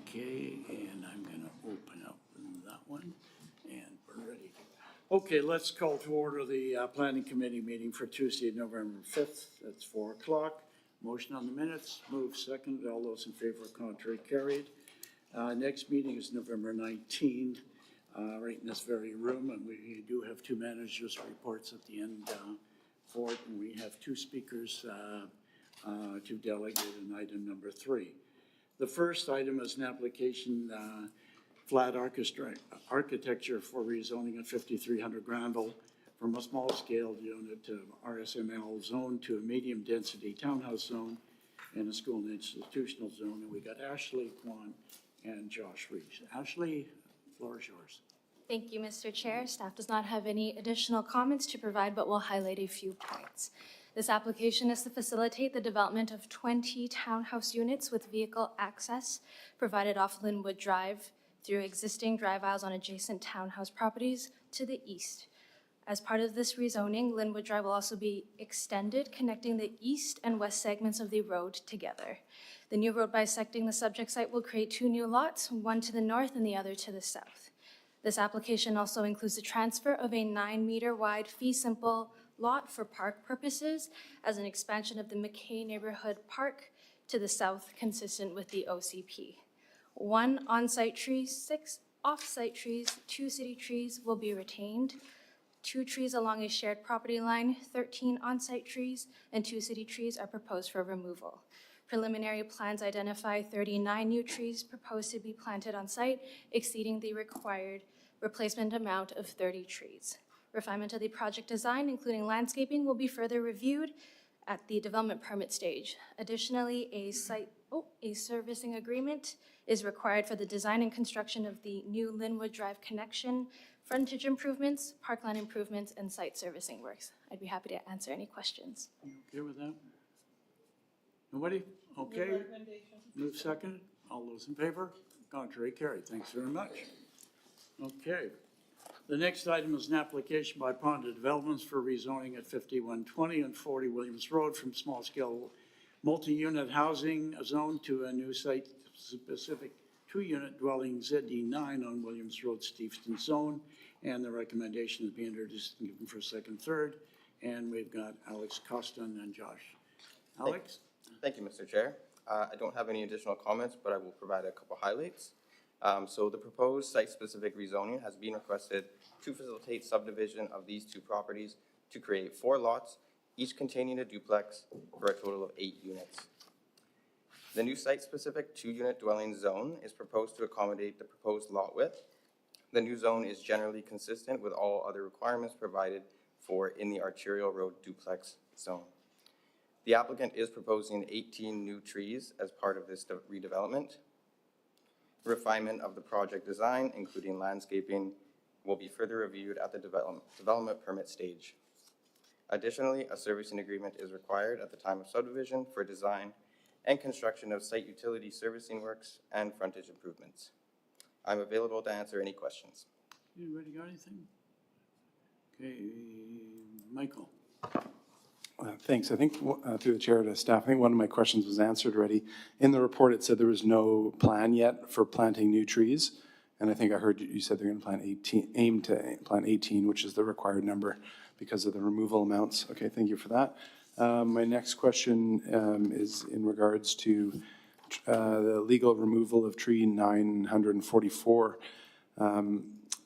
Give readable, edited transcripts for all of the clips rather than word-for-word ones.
Okay, and I'm gonna open up that one, and we're ready. Okay, let's call to order the planning committee meeting for Tuesday, November 5th. That's 4 o'clock. Motion on the minutes, move second. All those in favor, contrary, carried. Next meeting is November 19, right in this very room, and we do have two managers' reports at the end for it, and we have two speakers to delegate in item number 3. The first item is an application, flat architecture for rezoning of 5300 Granville from a small scale unit to RSML zone to a medium density townhouse zone and a school and institutional zone. And we got Ashley Kwan and Josh Reese. Ashley, floor is yours. Thank you, Mr. Chair. Staff does not have any additional comments to provide, but will highlight a few points. This application is to facilitate the development of 20 townhouse units with vehicle access provided off Linwood Drive through existing drive aisles on adjacent townhouse properties to the east. As part of this rezoning, Linwood Drive will also be extended, connecting the east and west segments of the road together. The new road bisecting the subject site will create 2 new lots, one to the north and the other to the south. This application also includes the transfer of a 9-meter wide fee simple lot for park purposes as an expansion of the McKay Neighborhood Park to the south, consistent with the OCP. 1 on-site tree, 6 off-site trees, 2 city trees will be retained, 2 trees along a shared property line, 13 on-site trees, and 2 city trees are proposed for removal. Preliminary plans identify 39 new trees proposed to be planted on site, exceeding the required replacement amount of 30 trees. Refinement of the project design, including landscaping, will be further reviewed at the development permit stage. Additionally, a servicing agreement is required for the design and construction of the new Linwood Drive connection, frontage improvements, parkland improvements, and site servicing works. I'd be happy to answer any questions. You okay with that? Nobody? Okay. Move second. All those in favor? Contrary, carried. Thanks very much. Okay. The next item is an application by Ponda Developments for rezoning at 5120 and 40 Williams Road from small-scale multi-unit housing zone to a new site-specific 2-unit dwelling ZD9 on Williams Road, Steveston zone. And the recommendation is being introduced and given for second, third. And we've got Alex Costin and Josh. Alex? Thank you, Mr. Chair. I don't have any additional comments, but I will provide a couple highlights. So the proposed site-specific rezoning has been requested to facilitate subdivision of these 2 properties to create 4 lots, each containing a duplex for a total of 8 units. The new site-specific 2-unit dwelling zone is proposed to accommodate the proposed lot width. The new zone is generally consistent with all other requirements provided for in the arterial road duplex zone. The applicant is proposing 18 new trees as part of this redevelopment. Refinement of the project design, including landscaping, will be further reviewed at the development permit stage. Additionally, a servicing agreement is required at the time of subdivision for design and construction of site utility servicing works and frontage improvements. I'm available to answer any questions. Anybody got anything? Okay, Michael. Thanks. I think through the chair to staff, I think one of my questions was answered already. In the report, it said there was no plan yet for planting new trees. And I think I heard you said they're going to plant 18, aim to plant 18, which is the required number because of the removal amounts. Okay, thank you for that. My next question is in regards to the legal removal of tree 944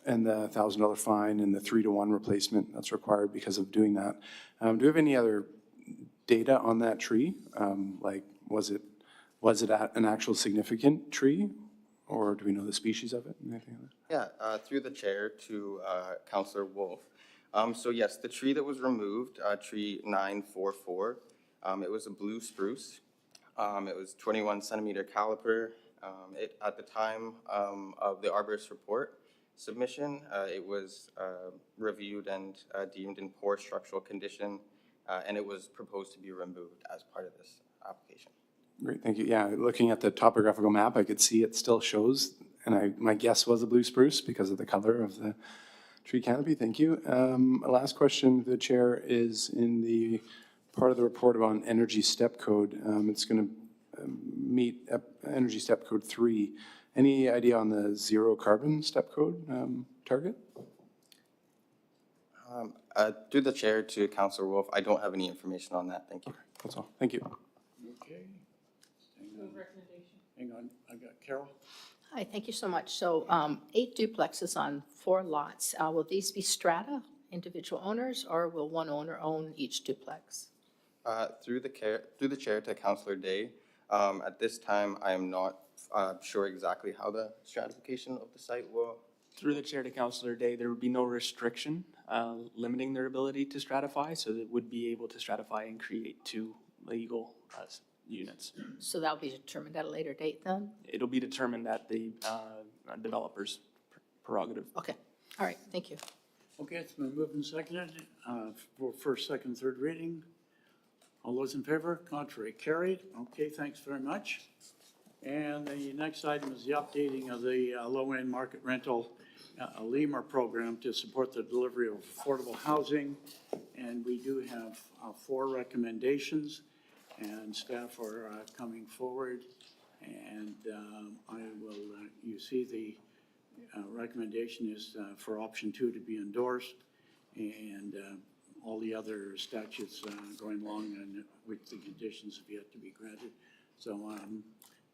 and the $1,000 fine and the 3-to-1 replacement that's required because of doing that. Do you have any other data on that tree? Like, was it an actual significant tree, or do we know the species of it? Anything like that? Yeah, through the chair to Councillor Wolf. So yes, the tree that was removed, tree 944, it was a blue spruce. It was 21 centimeter caliper. At the time of the arborist report submission, it was reviewed and deemed in poor structural condition, and it was proposed to be removed as part of this application. Great, thank you. Yeah, looking at the topographical map, I could see it still shows, and my guess was a blue spruce because of the color of the tree canopy. Thank you. Last question to the chair is in the part of the report about energy step code. It's going to meet Energy Step Code 3. Any idea on the zero carbon step code target? Through the chair to Councillor Wolf, I don't have any information on that. Thank you. That's all. Thank you. Okay. Hang on, I got Carol. Hi, thank you so much. So 8 duplexes on 4 lots. Will these be strata, individual owners, or will one owner own each duplex? Through the chair to Councillor Day, at this time, I am not sure exactly how the stratification of the site will. Through the chair to Councillor Day, there would be no restriction limiting their ability to stratify, so they would be able to stratify and create 2 legal units. So that'll be determined at a later date then? It'll be determined at the developer's prerogative. Okay, all right, thank you. Okay, it's been moved and seconded for first, second, third reading. All those in favor? Contrary? Carried. Okay, thanks very much. And the next item is the updating of the low-end market rental LEMR program to support the delivery of affordable housing. And we do have 4 recommendations, and staff are coming forward. And I will, you see the recommendation is for option 2 to be endorsed, and all the other statutes going along and which the conditions have yet to be granted. So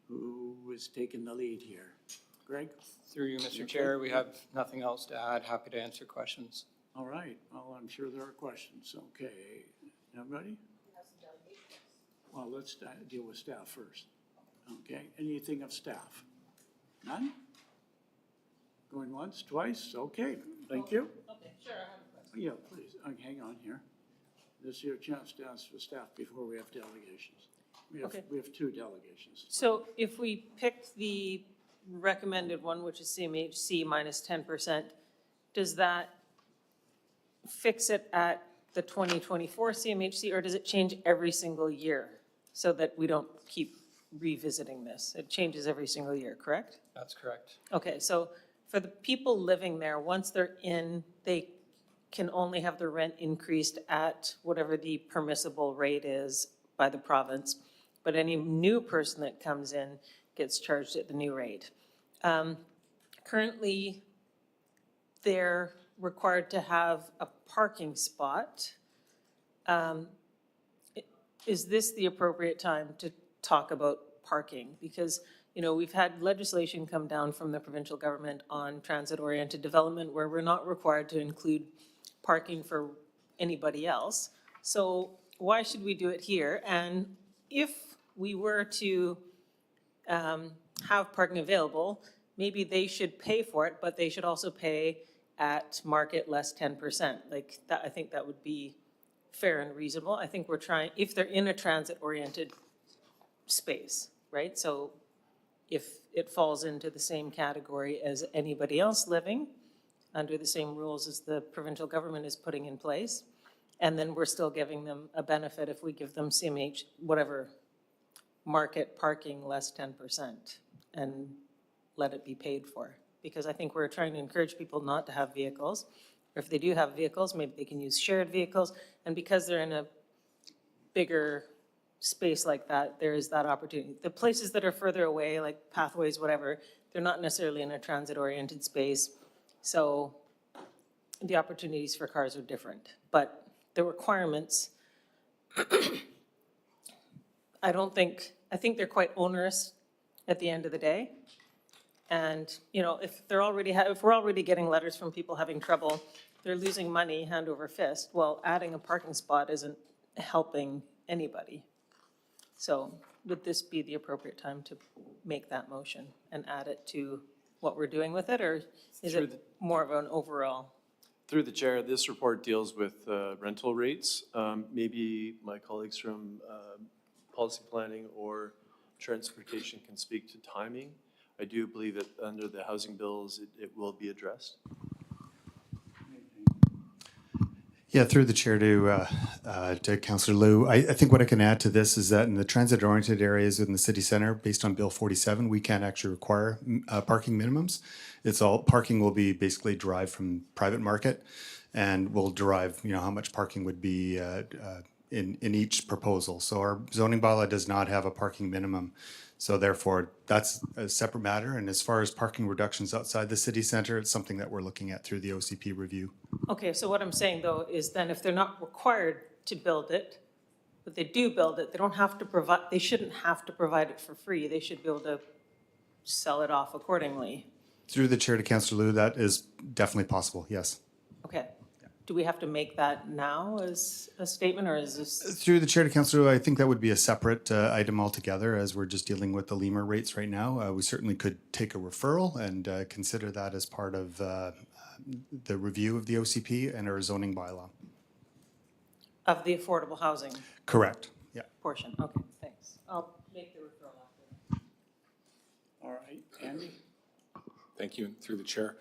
who is taking the lead here? Greg? Through you, Mr. Chair, we have nothing else to add. Happy to answer questions. All right, well, I'm sure there are questions. Okay, everybody? Well, let's deal with staff first. Okay, anything of staff? None? Going once, twice? Okay, thank you. Okay, sure, I have a question. Yeah, please, hang on here. This is your chance to ask for staff before we have delegations. Okay. We have 2 delegations. So if we picked the recommended one, which is CMHC minus 10%, does that fix it at the 2024 CMHC, or does it change every single year so that we don't keep revisiting this? It changes every single year, correct? That's correct. Okay, so for the people living there, once they're in, they can only have the rent increased at whatever the permissible rate is by the province. But any new person that comes in gets charged at the new rate. Currently, they're required to have a parking spot. Is this the appropriate time to talk about parking? Because, you know, we've had legislation come down from the provincial government on transit-oriented development where we're not required to include parking for anybody else. So why should we do it here? And if we were to have parking available, maybe they should pay for it, but they should also pay at market less 10%. Like that, I think that would be fair and reasonable. I think we're trying, if they're in a transit-oriented space, right? So if it falls into the same category as anybody else living under the same rules as the provincial government is putting in place, and then we're still giving them a benefit if we give them CMH, whatever, market parking less 10% and let it be paid for. Because I think we're trying to encourage people not to have vehicles. Or if they do have vehicles, maybe they can use shared vehicles. And because they're in a bigger space like that, there is that opportunity. The places that are further away, like pathways, whatever, they're not necessarily in a transit-oriented space. So the opportunities for cars are different. But the requirements, I think they're quite onerous at the end of the day. And, you know, if they're already, if we're already getting letters from people having trouble, they're losing money hand over fist. Well, adding a parking spot isn't helping anybody. So would this be the appropriate time to make that motion and add it to what we're doing with it? Or is it more of an overall? Through the chair, this report deals with rental rates. Maybe my colleagues from policy planning or transportation can speak to timing. I do believe that under the housing bills, it will be addressed. Yeah, through the chair to Councillor Liu, I think what I can add to this is that in the transit-oriented areas in the city center, based on Bill 47, we can't actually require parking minimums. It's all, parking will be basically derived from private market, and we'll derive, you know, how much parking would be in each proposal. So our zoning bylaw does not have a parking minimum. So therefore, that's a separate matter. And as far as parking reductions outside the city center, it's something that we're looking at through the OCP review. Okay, so what I'm saying though is then if they're not required to build it, but they do build it, they don't have to provide, they shouldn't have to provide it for free. They should be able to sell it off accordingly. Through the chair to Councillor Liu, that is definitely possible, yes. Okay. Do we have to make that now as a statement, or is this? Through the chair to Councillor Liu, I think that would be a separate item altogether, as we're just dealing with the lemur rates right now. We certainly could take a referral and consider that as part of the review of the OCP and our zoning bylaw. Of the affordable housing Correct, yeah. portion? Okay, thanks. I'll make the referral after. All right, Andy? Thank you, through the chair.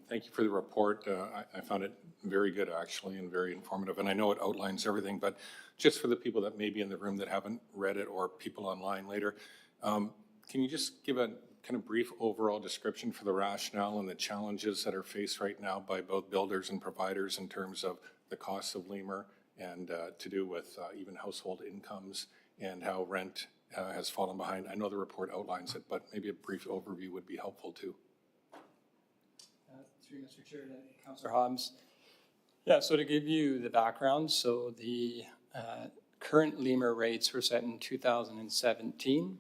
Thank you for the report. I found it very good, actually, and very informative. And I know it outlines everything, but just for the people that may be in the room that haven't read it, or people online later, can you just give a kind of brief overall description for the rationale and the challenges that are faced right now by both builders and providers in terms of the cost of lemur and to do with even household incomes and how rent has fallen behind? I know the report outlines it, but maybe a brief overview would be helpful too. Through Mr. Chair to Councillor Hobbs. Yeah, so to give you the background, so the current lemur rates were set in 2017,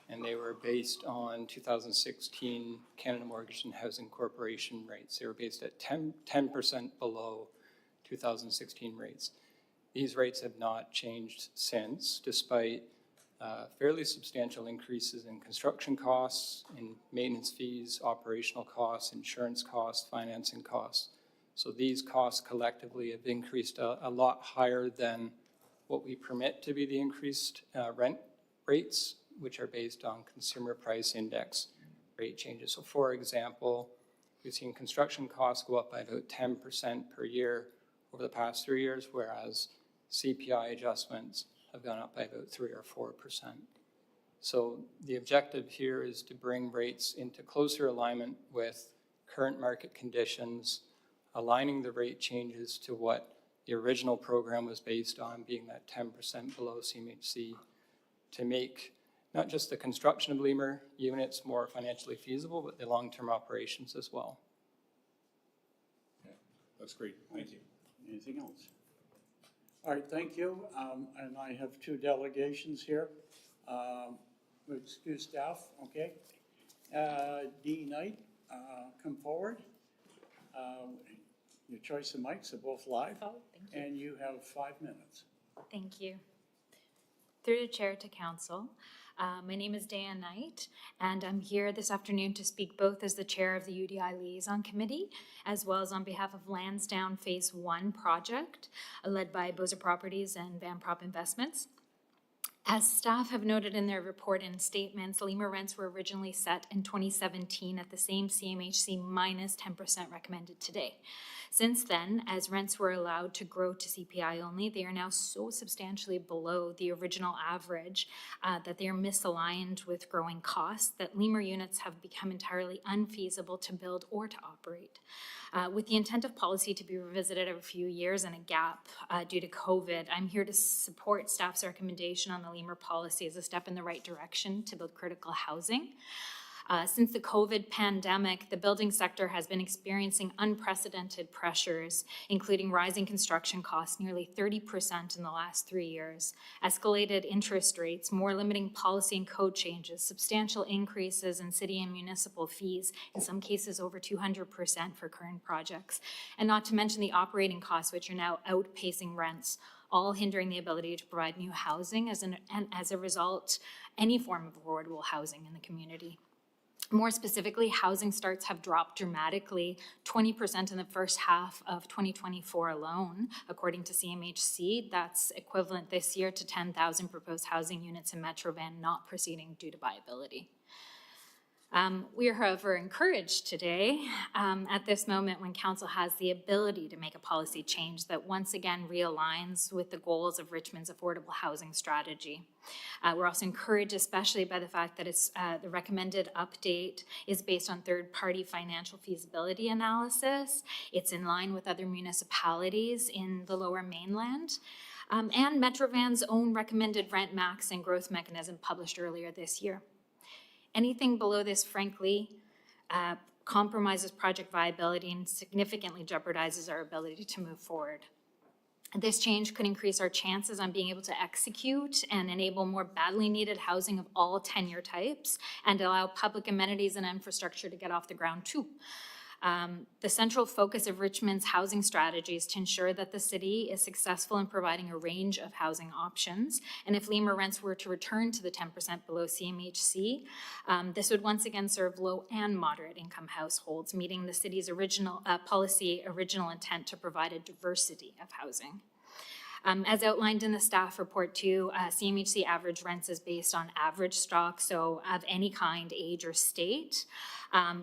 and they were based on 2016 Canada Mortgage and Housing Corporation rates. They were based at 10% below 2016 rates. These rates have not changed since, despite fairly substantial increases in construction costs, in maintenance fees, operational costs, insurance costs, financing costs. So these costs collectively have increased a lot higher than what we permit to be the increased rent rates, which are based on consumer price index rate changes. So for example, we've seen construction costs go up by about 10% per year over the past 3 years, whereas CPI adjustments have gone up by about 3 or 4%. So the objective here is to bring rates into closer alignment with current market conditions, aligning the rate changes to what the original program was based on, being that 10% below CMHC, to make not just the construction of lemur units more financially feasible, but the long-term operations as well. Yeah, that's great. Thank you. Anything else? All right, thank you. And I have two delegations here. Excuse staff, okay? Dee Knight, come forward. Your choice of mics are both live. Oh, thank you. And you have 5 minutes. Thank you. Through the chair to council, my name is Diane Knight, and I'm here this afternoon to speak both as the chair of the UDI Liaison Committee, as well as on behalf of Lansdowne Phase 1 project, led by Bozer Properties and Van Prop Investments. As staff have noted in their report and statements, lemur rents were originally set in 2017 at the same CMHC minus 10% recommended today. Since then, as rents were allowed to grow to CPI only, they are now so substantially below the original average that they are misaligned with growing costs, that lemur units have become entirely unfeasible to build or to operate. With the intent of policy to be revisited every few years and a gap due to COVID, I'm here to support staff's recommendation on the lemur policy as a step in the right direction to build critical housing. Since the COVID pandemic, the building sector has been experiencing unprecedented pressures, including rising construction costs, nearly 30% in the last 3 years, escalated interest rates, more limiting policy and code changes, substantial increases in city and municipal fees, in some cases over 200% for current projects, and not to mention the operating costs, which are now outpacing rents, all hindering the ability to provide new housing and as a result, any form of affordable housing in the community. More specifically, housing starts have dropped dramatically, 20% in the first half of 2024 alone, according to CMHC. That's equivalent this year to 10,000 proposed housing units in Metro Van not proceeding due to viability. We are, however, encouraged today at this moment when Council has the ability to make a policy change that once again realigns with the goals of Richmond's affordable housing strategy. We're also encouraged especially by the fact that the recommended update is based on third-party financial feasibility analysis. It's in line with other municipalities in the Lower Mainland. and Metrovan's own recommended rent max and growth mechanism published earlier this year. Anything below this, frankly, compromises project viability and significantly jeopardizes our ability to move forward. This change could increase our chances on being able to execute and enable more badly needed housing of all tenure types and allow public amenities and infrastructure to get off the ground too. The central focus of Richmond's housing strategy is to ensure that the city is successful in providing a range of housing options. And if Lemur rents were to return to the 10% below CMHC, this would once again serve low and moderate income households, meeting the city's original original intent to provide a diversity of housing. As outlined in the staff report too, CMHC average rents is based on average stock, so of any kind, age, or state,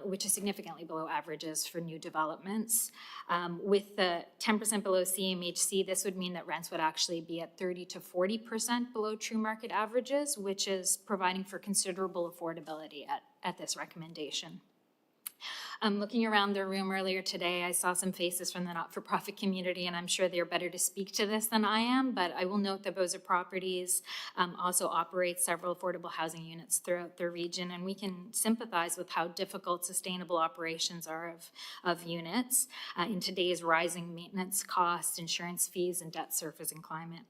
which is significantly below averages for new developments. With the 10% below CMHC, this would mean that rents would actually be at 30 to 40% below true market averages, which is providing for considerable affordability at this recommendation. Looking around the room earlier today, I saw some faces from the not-for-profit community, and I'm sure they're better to speak to this than I am, but I will note that Boza Properties also operates several affordable housing units throughout the region, and we can sympathize with how difficult sustainable operations are of units in today's rising maintenance costs, insurance fees, and debt surfacing climate.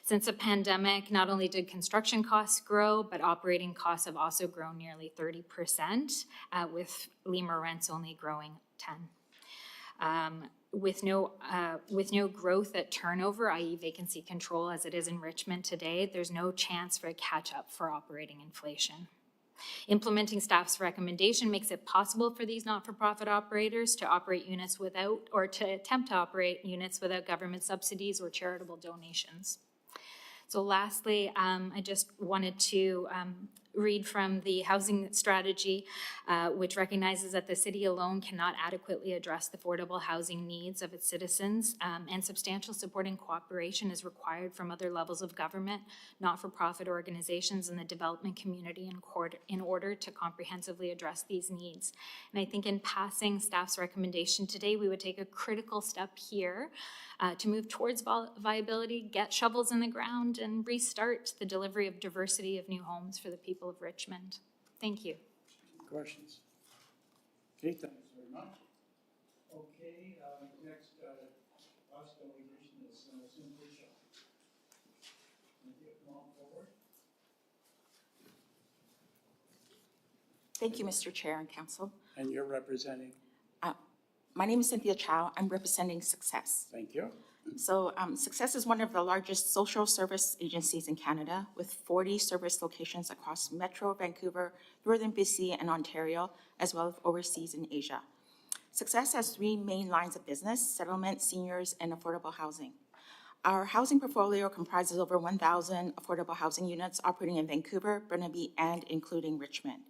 Since the pandemic, not only did construction costs grow, but operating costs have also grown nearly 30%, with Lemur rents only growing 10%. With no growth at turnover, i.e. vacancy control as it is in Richmond today, there's no chance for a catch-up for operating inflation. Implementing staff's recommendation makes it possible for these not-for-profit operators to operate units without, or to attempt to operate units without government subsidies or charitable donations. So lastly, I just wanted to read from the housing strategy, which recognizes that the city alone cannot adequately address the affordable housing needs of its citizens, and substantial support and cooperation is required from other levels of government, not-for-profit organizations, and the development community in order to comprehensively address these needs. And I think in passing staff's recommendation today, we would take a critical step here to move towards viability, get shovels in the ground, and restart the delivery of diversity of new homes for the people of Richmond. Thank you. Questions? Okay, thanks very much. Okay, next, last delegation is Cynthia Chow. Cynthia, come on forward. Thank you, Mr. Chair and Council. And you're representing? My name is Cynthia Chow. I'm representing Success. Thank you. So Success is one of the largest social service agencies in Canada with 40 service locations across Metro, Vancouver, Northern BC, and Ontario, as well as overseas in Asia. Success has 3 main lines of business: settlement, seniors, and affordable housing. Our housing portfolio comprises over 1,000 affordable housing units operating in Vancouver, Burnaby, and including Richmond.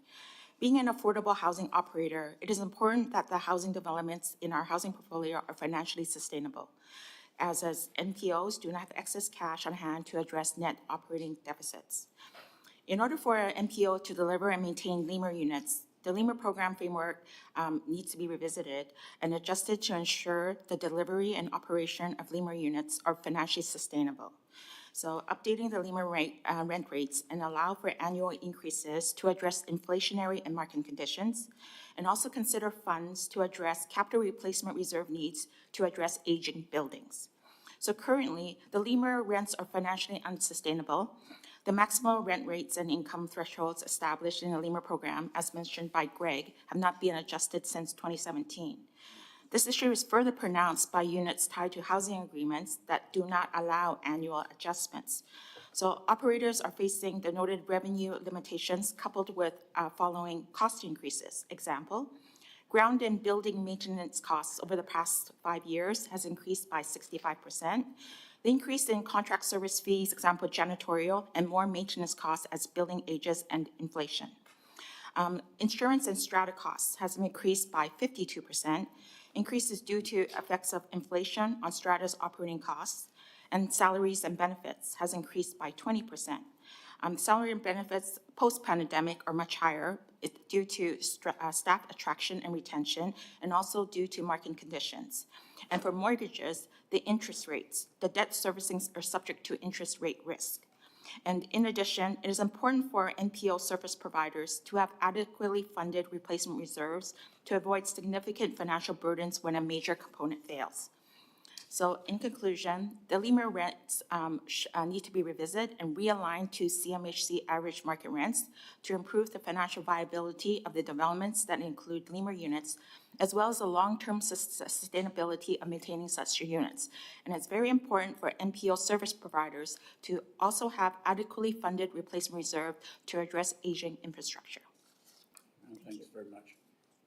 Being an affordable housing operator, it is important that the housing developments in our housing portfolio are financially sustainable, as NPOs do not have excess cash on hand to address net operating deficits. In order for an NPO to deliver and maintain Lemur units, the Lemur program framework needs to be revisited and adjusted to ensure the delivery and operation of Lemur units are financially sustainable. So updating the Lemur rent rates and allow for annual increases to address inflationary and market conditions, and also consider funds to address capital replacement reserve needs to address aging buildings. So currently, the Lemur rents are financially unsustainable. The maximum rent rates and income thresholds established in the Lemur program, as mentioned by Greg, have not been adjusted since 2017. This issue is further pronounced by units tied to housing agreements that do not allow annual adjustments. So operators are facing the noted revenue limitations coupled with following cost increases. Example, ground and building maintenance costs over the past 5 years has increased by 65%. The increase in contract service fees, example, janitorial, and more maintenance costs as building ages and inflation. Insurance and strata costs has increased by 52%. Increases due to effects of inflation on strata's operating costs, and salaries and benefits has increased by 20%. Salary and benefits post-pandemic are much higher due to staff attraction and retention, and also due to market conditions. And for mortgages, the interest rates, the debt servicings are subject to interest rate risk. And in addition, it is important for NPO service providers to have adequately funded replacement reserves to avoid significant financial burdens when a major component fails. So in conclusion, the Lemur rents need to be revisited and realigned to CMHC average market rents to improve the financial viability of the developments that include Lemur units, as well as the long-term sustainability of maintaining such units. And it's very important for NPO service providers to also have adequately funded replacement reserve to address aging infrastructure. Thank you very much.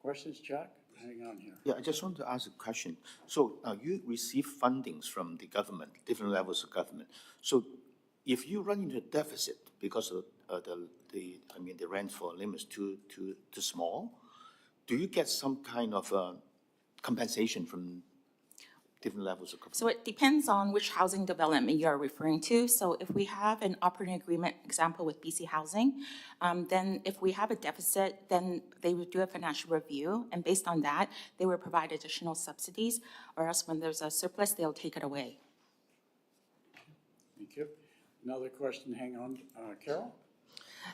Questions, Jack? Hang on here. Yeah, I just want to ask a question. So you receive fundings from the government, different levels of government. So if you run into a deficit because of the rent for limits too small, do you get some kind of compensation from different levels of government? So it depends on which housing development you are referring to. So if we have an operating agreement, example with BC Housing, then if we have a deficit, then they would do a financial review. And based on that, they will provide additional subsidies, or else when there's a surplus, they'll take it away. Thank you. Another question, hang on. Carol?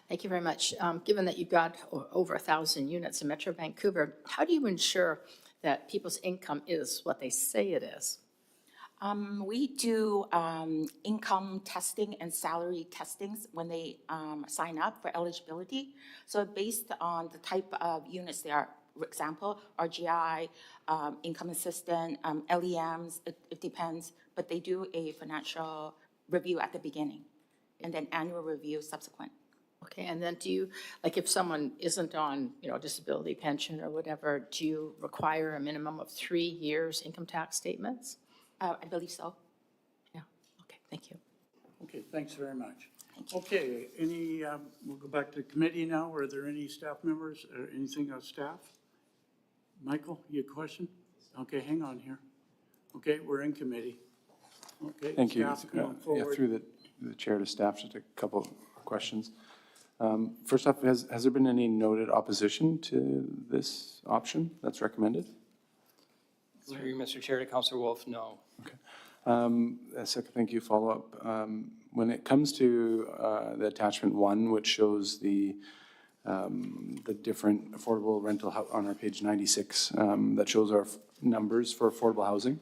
Thank you very much. Given that you've got over 1,000 units in Metro Vancouver, how do you ensure that people's income is what they say it is? We do income testing and salary testings when they sign up for eligibility. So based on the type of units they are, for example, RGI, income assistant, LEMs, it depends, but they do a financial review at the beginning and then annual review subsequent. Okay, and then do you, like if someone isn't on, disability pension or whatever, do you require a minimum of 3 years income tax statements? I believe so. Yeah, okay, thank you. Okay, thanks very much. Okay, we'll go back to the committee now. Are there any staff members or anything on staff? Michael, you have a question? Okay, hang on here. Okay, we're in committee. Okay. Thank you. Staff going Yeah, forward. through the chair to staff, just a couple of questions. First off, has there been any noted opposition to this option that's recommended? Through you, Mr. Chair, to Councillor Wolf, no. A second, thank you, follow-up. When it comes to the attachment 1, which shows the different affordable rental on our page 96, that shows our numbers for affordable housing.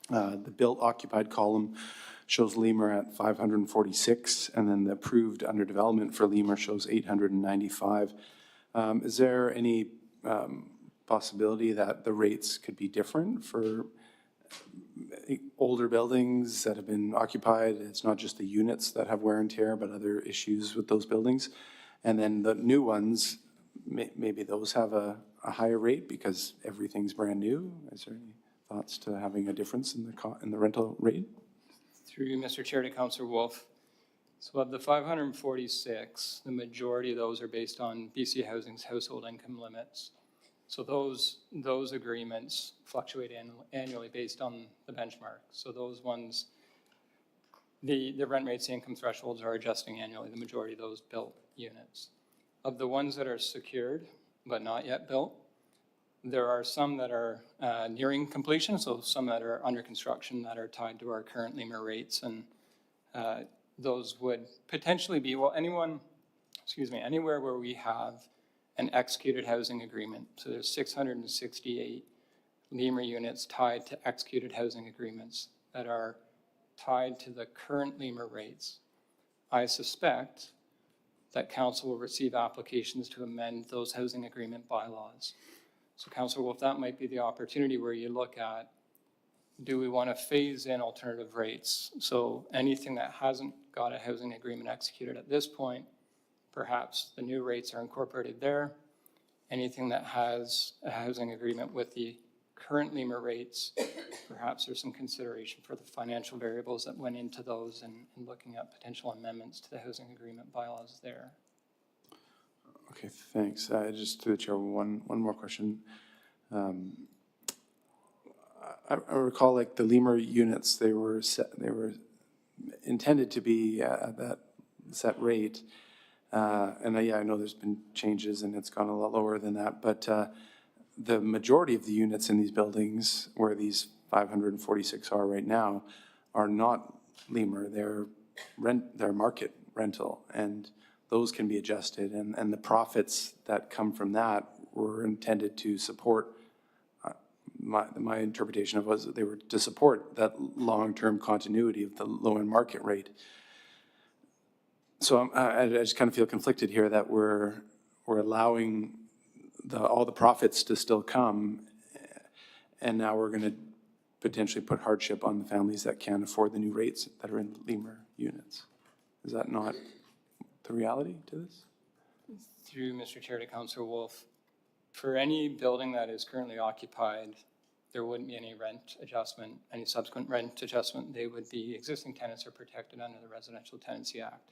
The built occupied column shows Lemur at 546, and then the approved under development for Lemur shows 895. Is there any possibility that the rates could be different for older buildings that have been occupied? It's not just the units that have wear and tear, but other issues with those buildings. And then the new ones, maybe those have a higher rate because everything's brand new. Is there any thoughts to having a difference in the rental rate? Through you, Mr. Chair, to Councillor Wolf. So of the 546, the majority of those are based on BC Housing's household income limits. So those agreements fluctuate annually based on the benchmark. So those ones, the rent rates, the income thresholds are adjusting annually, the majority of those built units. Of the ones that are secured but not yet built, there are some that are nearing completion, so some that are under construction that are tied to our current Lemur rates, and those would potentially be, anywhere where we have an executed housing agreement. So there's 668 Lemur units tied to executed housing agreements that are tied to the current Lemur rates. I suspect that council will receive applications to amend those housing agreement bylaws. So Councillor Wolf, that might be the opportunity where you look at, do we want to phase in alternative rates? So anything that hasn't got a housing agreement executed at this point, perhaps the new rates are incorporated there. Anything that has a housing agreement with the current Lemur rates, perhaps there's some consideration for the financial variables that went into those and looking at potential amendments to the housing agreement bylaws there. Okay, thanks. Just to the chair, one more question. I recall like the Lemur units, they were intended to be at that set rate. Yeah, I know there's been changes and it's gone a lot lower than that, but the majority of the units in these buildings, where these 546 are right now, are not lemur, they're market rental, and those can be adjusted, and the profits that come from that were intended to support, my interpretation of it was that they were to support that long-term continuity of the low-end market rate. So I just kind of feel conflicted here that we're allowing all the profits to still come, and now we're going to potentially put hardship on the families that can't afford the new rates that are in lemur units. Is that not the reality to this? Through Mr. Chair to Councillor Wolf, for any building that is currently occupied, there wouldn't be any rent adjustment, any subsequent rent adjustment. They would be, existing tenants are protected under the Residential Tenancy Act.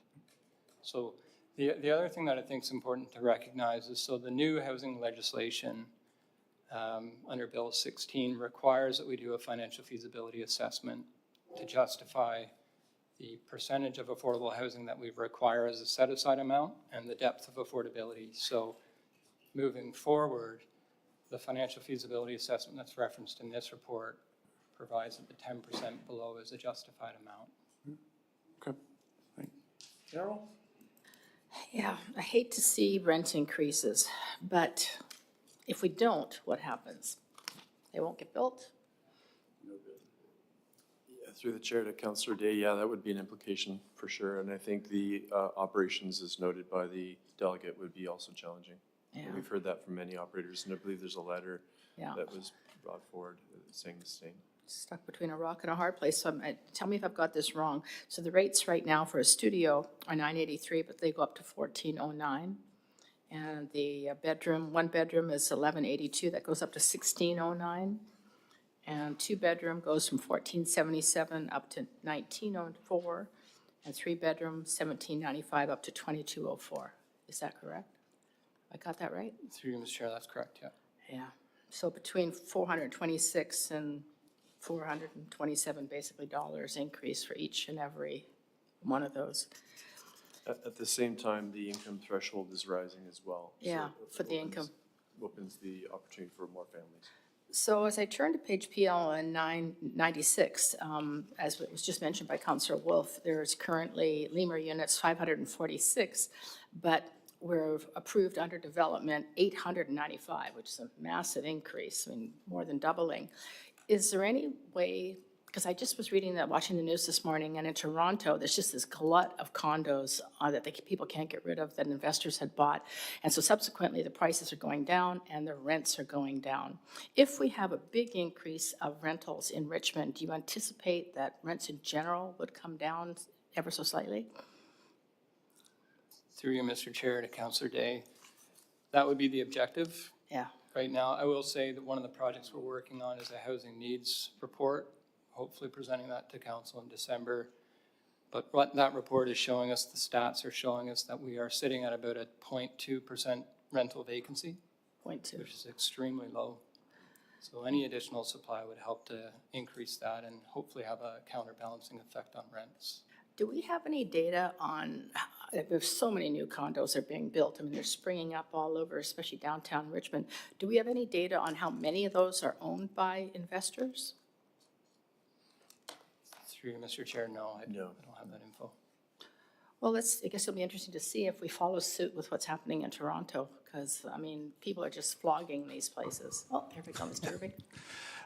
So the other thing that I think is important to recognize is, so the new housing legislation under Bill 16 requires that we do a financial feasibility assessment to justify the percentage of affordable housing that we require as a set-aside amount and the depth of affordability. So moving forward, the financial feasibility assessment that's referenced in this report provides that the 10% below is a justified amount. Okay. Carol? Yeah, I hate to see rent increases, but if we don't, what happens? They won't get built? Yeah, through the chair to Councillor Day, yeah, that would be an implication for sure. And I think the operations, as noted by the delegate, would be also challenging. Yeah. And we've heard that from many operators, and I believe there's a letter Yeah. that was brought forward saying the same. Stuck between a rock and a hard place. So tell me if I've got this wrong. So the rates right now for a studio are $983, but they go up to $1,409. And the bedroom, one bedroom is $1,182, that goes up to $1,609. And two bedroom goes from $1,477 up to $1,904. And three bedroom, $1,795 up to $2,204. Is that correct? I got that right? Through you, Mr. Chair, that's correct, yeah. Yeah. So between 426 and 427 basically dollars increase for each and every one of those. At the same time, the income threshold is rising as well. So Yeah, it for the income. opens the opportunity for more families. So as I turn to page PL 996, as it was just mentioned by Councillor Wolf, there's currently lemur units 546, but we're approved under development 895, which is a massive increase, I mean, more than doubling. Is there any way, because I just was reading that, watching the news this morning, and in Toronto, there's just this glut of condos that people can't get rid of that investors had bought. And so subsequently, the prices are going down and the rents are going down. If we have a big increase of rentals in Richmond, do you anticipate that rents in general would come down ever so slightly? Through you, Mr. Chair, to Councillor Day, that would be the objective. Yeah. Right now, I will say that one of the projects we're working on is a housing needs report, hopefully presenting that to council in December. But what that report is showing us, the stats are showing us that we are sitting at about a 0.2% rental vacancy, 0.2. which is extremely low. So any additional supply would help to increase that and hopefully have a counterbalancing effect on rents. Do we have any data on, there's so many new condos that are being built, I mean, they're springing up all over, especially downtown Richmond. Do we have any data on how many of those are owned by investors? Through you, Mr. Chair, no, I No. don't have that info. Well, I guess it'll be interesting to see if we follow suit with what's happening in Toronto, because, I mean, people are just flogging these places. Oh, there we go, Mr. Irving.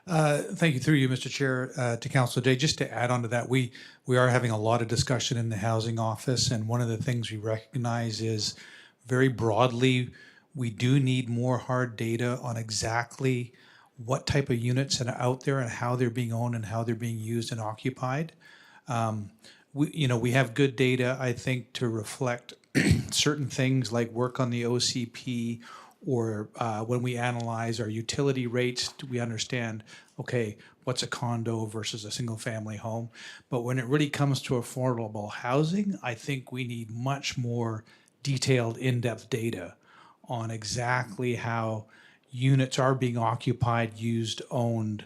Thank you, through you, Mr. Chair, to Councilor Day. Just to add on to that, we are having a lot of discussion in the Housing Office, and one of the things we recognize is very broadly, we do need more hard data on exactly what type of units are out there and how they're being owned and how they're being used and occupied. We have good data, I think, to reflect certain things like work on the OCP, or when we analyze our utility rates, do we understand, okay, what's a condo versus a single family home? But when it really comes to affordable housing, I think we need much more detailed, in-depth data on exactly how units are being occupied, used, owned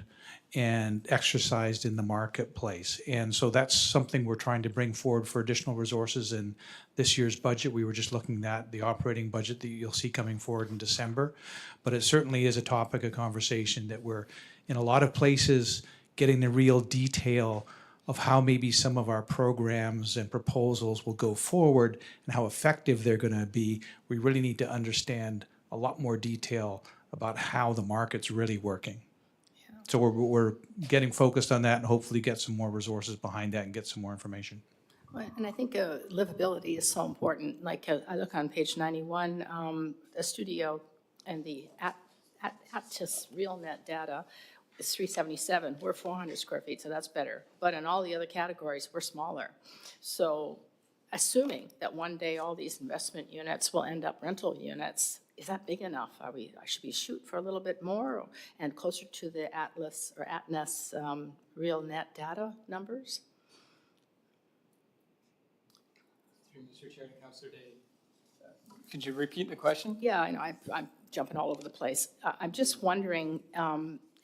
and exercised in the marketplace. And so that's something we're trying to bring forward for additional resources in this year's budget. We were just looking at the operating budget that you'll see coming forward in December. But it certainly is a topic of conversation that we're, in a lot of places, getting the real detail of how maybe some of our programs and proposals will go forward and how effective they're going to be. We really need to understand a lot more detail about how the market's really working. So we're getting focused on that and hopefully get some more resources behind that and get some more information. Well, and I think livability is so important. Like I look on page 91, the studio and the Atlas RealNet data is 377. We're 400 square feet, so that's better. But in all the other categories, we're smaller. So assuming that one day all these investment units will end up rental units, is that big enough? Should we shoot for a little bit more and closer to the Atlas or ATNES RealNet data numbers? Through Mr. Chair to Councillor Day. Could you repeat the question? Yeah, I know, I'm jumping all over the place. I'm just wondering,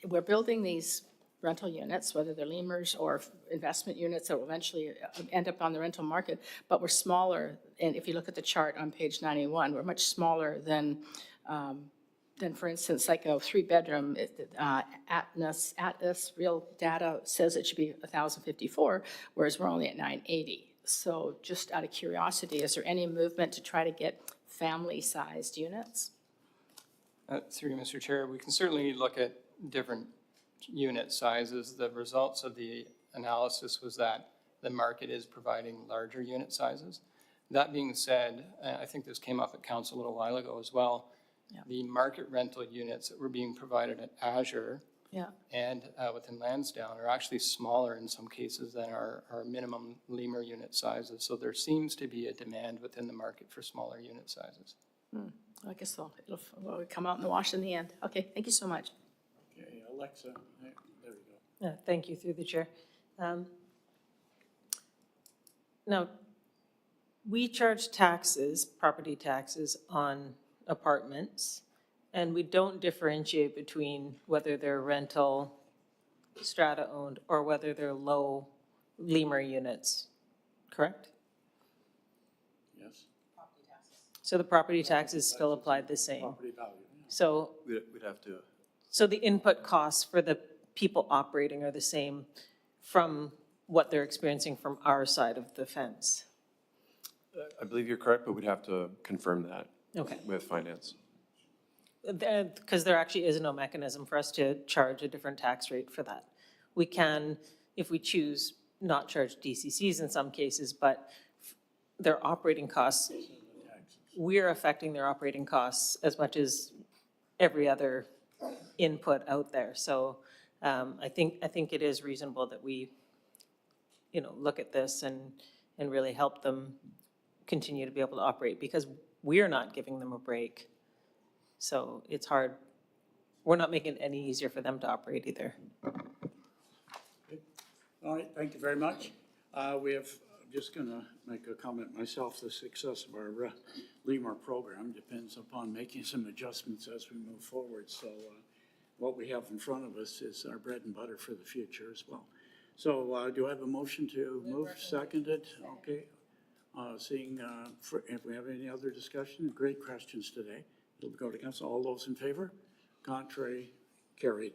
we're building these rental units, whether they're lemurs or investment units that will eventually end up on the rental market, but we're smaller. And if you look at the chart on page 91, we're much smaller than for instance, like a 3-bedroom, Atlas Real Data says it should be 1,054, whereas we're only at 980. So just out of curiosity, is there any movement to try to get family-sized units? Through you, Mr. Chair, we can certainly look at different unit sizes. The results of the analysis was that the market is providing larger unit sizes. That being said, I think this came up at council a little while ago as well. Yeah. The market rental units that were being provided at Azure and within Lansdowne are actually smaller in some cases than our minimum lemur unit sizes. So there seems to be a demand within the market for smaller unit sizes. I guess so. It'll come out in the wash in the end. Okay, thank you so much. Okay, Alexa, there we go. Thank you, through the chair. Now, we charge taxes, property taxes on apartments, and we don't differentiate between whether they're rental, strata owned, or whether they're low lemur units, correct? Yes. So the property taxes still apply the same. Property value. So We'd have to, So the input costs for the people operating are the same from what they're experiencing from our side of the fence? I believe you're correct, but we'd have to confirm that Okay. with finance. Because there actually is no mechanism for us to charge a different tax rate for that. We can, if we choose, not charge DCCs in some cases, but their operating costs, we're affecting their operating costs as much as every other input out there. So I think it is reasonable that we, look at this and really help them continue to be able to operate, because we're not giving them a break. So it's hard. We're not making it any easier for them to operate either. All right, thank you very much. I'm just going to make a comment myself. The success of our LEMUR program depends upon making some adjustments as we move forward. So what we have in front of us is our bread and butter for the future as well. So do I have a motion to move? Seconded? Okay. Seeing if we have any other discussion, great questions today. It'll go to council. All those in favor? Contrary? Carried.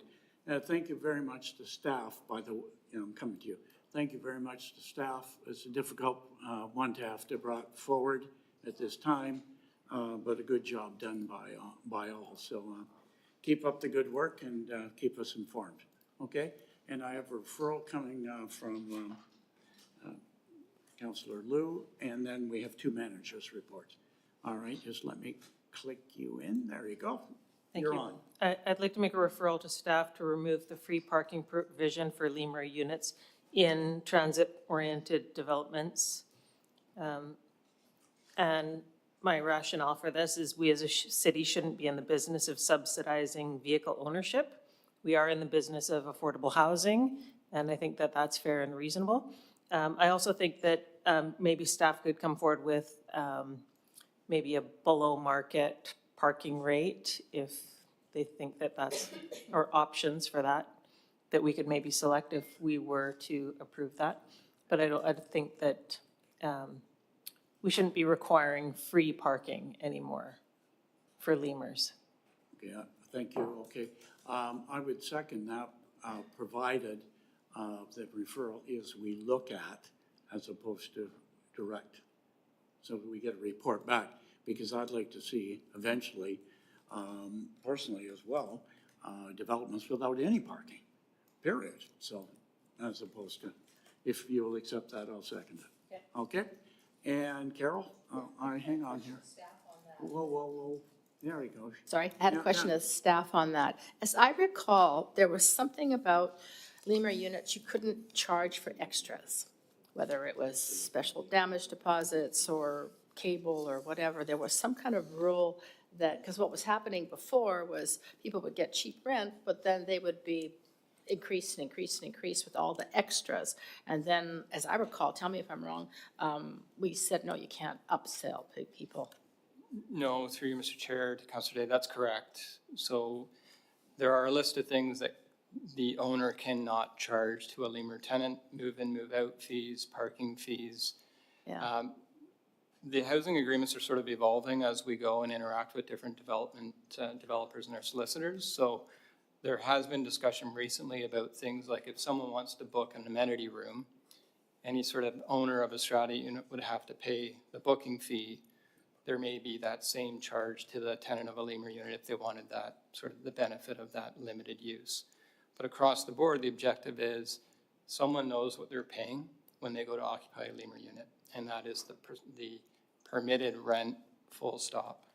Thank you very much to staff, by the way. I'm coming to you. Thank you very much to staff. It's a difficult one to have to brought forward at this time, but a good job done by all. So keep up the good work and keep us informed. Okay? And I have a referral coming from Councillor Liu, and then we have two managers' reports. All right, just let me click you in. There you go. Thank You're you. on. I'd like to make a referral to staff to remove the free parking provision for LEMUR units in transit-oriented developments. And my rationale for this is we as a city shouldn't be in the business of subsidizing vehicle ownership. We are in the business of affordable housing, and I think that that's fair and reasonable. I also think that maybe staff could come forward with maybe a below-market parking rate if they think that that's, or options for that. that we could maybe select if we were to approve that. But I think that we shouldn't be requiring free parking anymore for lemurs. Yeah, thank you, okay. I would second that, provided that referral is we look at as opposed to direct. So that we get a report back, because I'd like to see eventually, personally as well, developments without any parking, period. So, as opposed to, if you will accept that, I'll second it. Okay? And Carol, hang on here. Whoa. There we go. Sorry, I had a question of staff on that. As I recall, there was something about lemur units, you couldn't charge for extras, whether it was special damage deposits or cable or whatever. There was some kind of rule that, because what was happening before was people would get cheap rent, but then they would be increase with all the extras. And then, as I recall, tell me if I'm wrong, we said, no, you can't upsell people. No, through you, Mr. Chair, to Councilor Day, that's correct. So there are a list of things that the owner cannot charge to a lemur tenant: move-in, move-out fees, parking fees. Yeah. The housing agreements are sort of evolving as we go and interact with different developers and their solicitors. So there has been discussion recently about things like if someone wants to book an amenity room, any sort of owner of a strata unit would have to pay the booking fee. There may be that same charge to the tenant of a lemur unit if they wanted that, sort of the benefit of that limited use. But across the board, the objective is someone knows what they're paying when they go to occupy a lemur unit, and that is the permitted rent, full stop.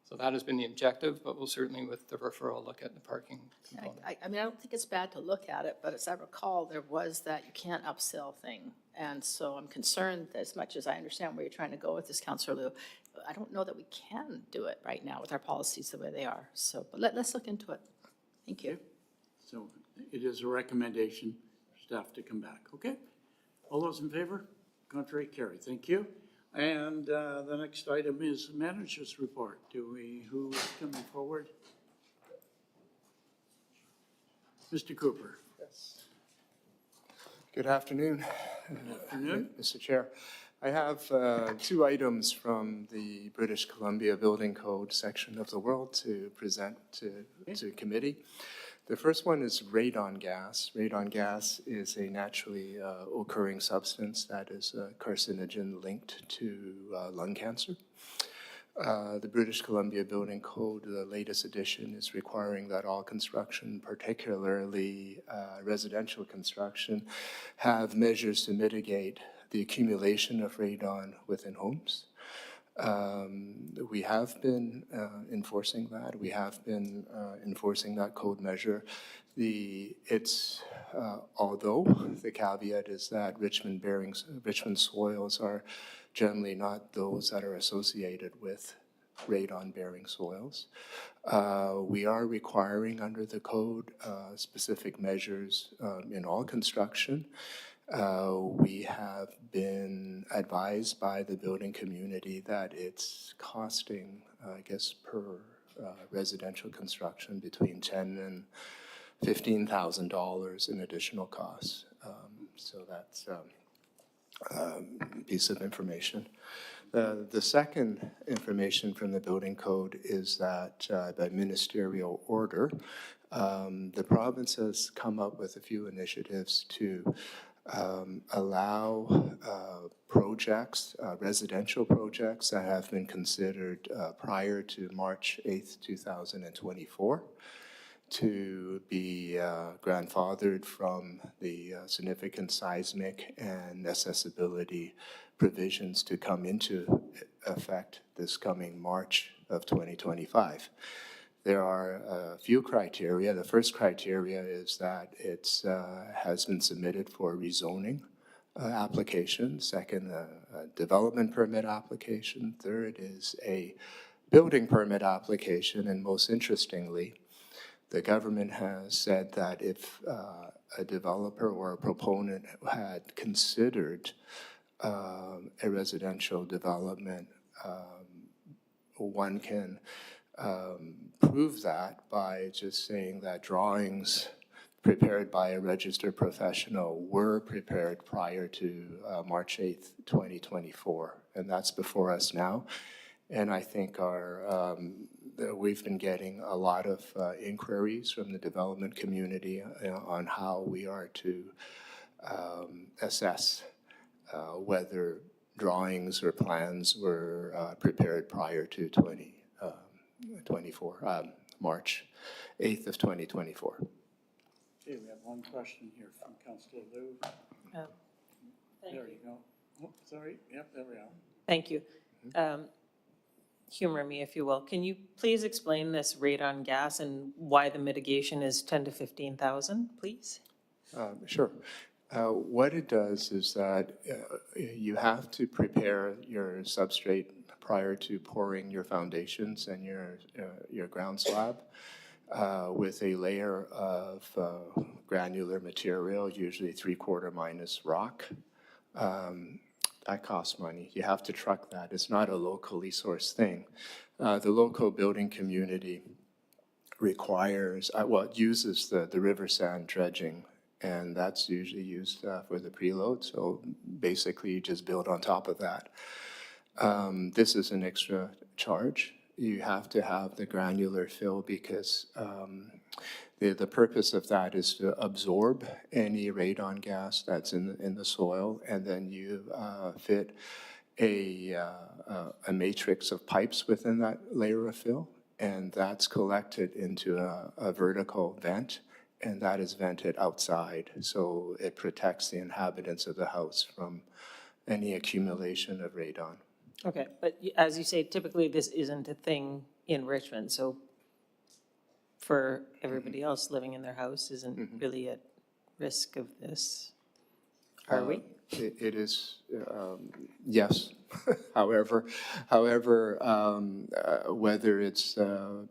So that has been the objective, but we'll certainly, with the referral, look at the parking component. I mean, I don't think it's bad to look at it, but as I recall, there was that you can't upsell thing. And so I'm concerned, as much as I understand where you're trying to go with this, Councillor Liu, I don't know that we can do it right now with our policies the way they are. So, but let's look into it. Thank you. So it is a recommendation for staff to come back, okay? All those in favor? Contrary, carried. Thank you. And the next item is manager's report. Who is coming forward? Mr. Cooper. Yes. Good afternoon. Good afternoon. Mr. Chair. I have two items from the British Columbia Building Code section of the world to present to committee. The first one is radon gas. Radon gas is a naturally occurring substance that is a carcinogen linked to lung cancer. The British Columbia Building Code, the latest edition, is requiring that all construction, particularly residential construction, have measures to mitigate the accumulation of radon within homes. We have been enforcing that. We have been enforcing that code measure. Although the caveat is that Richmond soils are generally not those that are associated with radon-bearing soils. We are requiring under the code specific measures in all construction. We have been advised by the building community that it's costing, I guess, per residential construction between $10,000 and $15,000 in additional costs. So that's a piece of information. The second information from the building code is that by ministerial order, the province has come up with a few initiatives to allow projects, residential projects that have been considered prior to March 8th, 2024, to be grandfathered from the significant seismic and accessibility provisions to come into effect this coming March of 2025. There are a few criteria. The first criteria is that it has been submitted for a rezoning application. Second, a development permit application. Third is a building permit application. And most interestingly, the government has said that if a developer or a proponent had considered a residential development, one can prove that by just saying that drawings prepared by a registered professional were prepared prior to March 8th, 2024, and that's before us now. And I think we've been getting a lot of inquiries from the development community on how we are to assess whether drawings or plans were prepared prior to 2024, March 8th of 2024. Okay, we have one question here from Councillor Liu. There you go. Oh, sorry, yep, there we are. Thank you. Humor me, if you will. Can you please explain this rate on gas and why the mitigation is 10 to 15,000, please? Sure. What it does is that you have to prepare your substrate prior to pouring your foundations and your ground slab with a layer of granular material, usually 3/4 minus rock. That costs money. You have to truck that. It's not a locally sourced thing. The local building community requires, it uses the river sand dredging, and that's usually used for the preload. So basically, you just build on top of that. This is an extra charge. You have to have the granular fill because the purpose of that is to absorb any radon gas that's in the soil, and then you fit a matrix of pipes within that layer of fill, and that's collected into a vertical vent, and that is vented outside, so it protects the inhabitants of the house from any accumulation of radon. Okay, but as you say, typically this isn't a thing in Richmond, so for everybody else living in their house isn't really at risk of this, are we? It is, yes. However, whether it's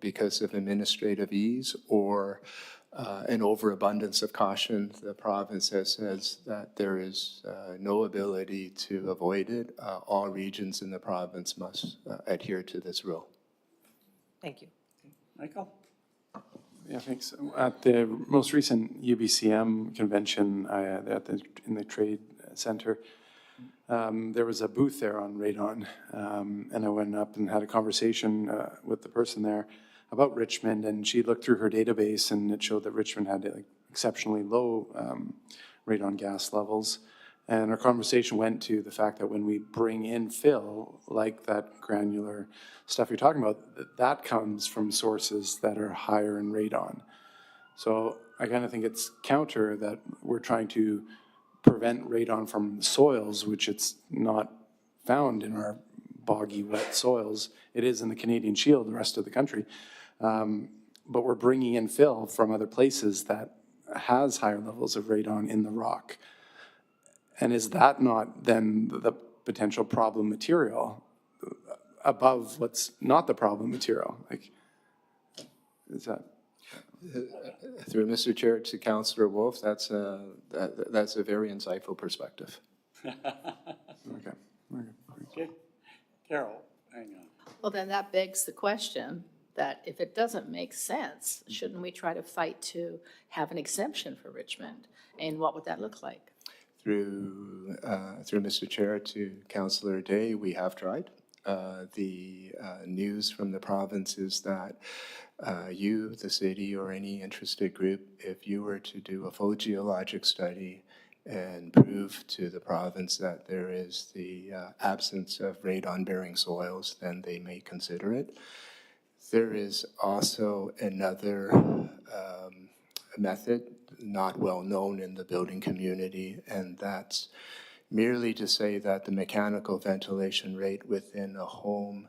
because of administrative ease or an overabundance of caution, the province has says that there is no ability to avoid it. All regions in the province must adhere to this rule. Thank you. Michael? Yeah, thanks. At the most recent UBCM convention in the Trade Center, there was a booth there on radon, and I went up and had a conversation with the person there about Richmond, and she looked through her database, and it showed that Richmond had exceptionally low radon gas levels. And our conversation went to the fact that when we bring in fill, like that granular stuff you're talking about, that comes from sources that are higher in radon. So I kind of think it's counter that we're trying to prevent radon from soils, which it's not found in our boggy, wet soils. It is in the Canadian Shield, the rest of the country. But we're bringing in fill from other places that has higher levels of radon in the rock. And is that not then the potential problem material above what's not the problem material? Like, is that? Through Mr. Chair to Councillor Wolf, that's a very insightful perspective. Okay. Carol, hang on. Well, then that begs the question that if it doesn't make sense, shouldn't we try to fight to have an exemption for Richmond? And what would that look like? Through Mr. Chair to Councillor Day, we have tried. The news from the province is that you, the city, or any interested group, if you were to do a full geologic study and prove to the province that there is the absence of radon-bearing soils, then they may consider it. There is also another method not well known in the building community, and that's merely to say that the mechanical ventilation rate within a home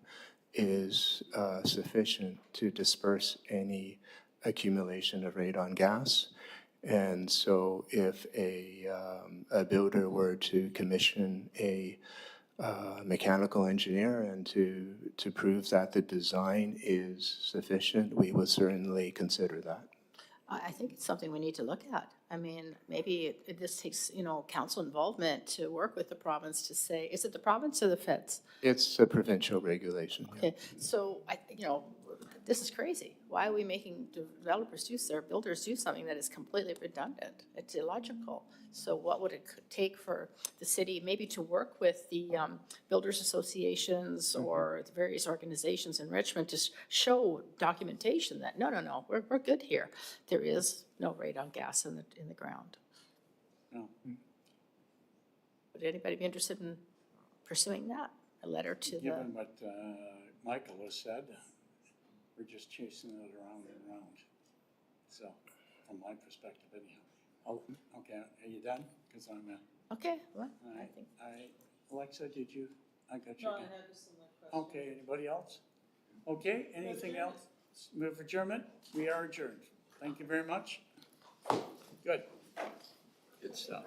is sufficient to disperse any accumulation of radon gas. And so if a builder were to commission a mechanical engineer and to prove that the design is sufficient, we would certainly consider that. I think it's something we need to look at. I mean, maybe it just takes, council involvement to work with the province to say, is it the province or the feds? It's a provincial regulation. Yeah. Okay, so, this is crazy. Why are we making developers builders do something that is completely redundant? It's illogical. So what would it take for the city maybe to work with the builders associations or the various organizations in Richmond to show documentation that, no, we're good here. There is no radon gas in the ground. No. Would anybody be interested in pursuing that? A letter to the, Given what Michael has said, we're just chasing it around and around. So, from my perspective anyhow. Oh, okay, are you done? Because I'm, okay, well, all I right. think. Alexa, did you, I got you. Okay, anybody else? Okay, anything else? Move adjournment? We are adjourned. Thank you very much. Good. Good stuff.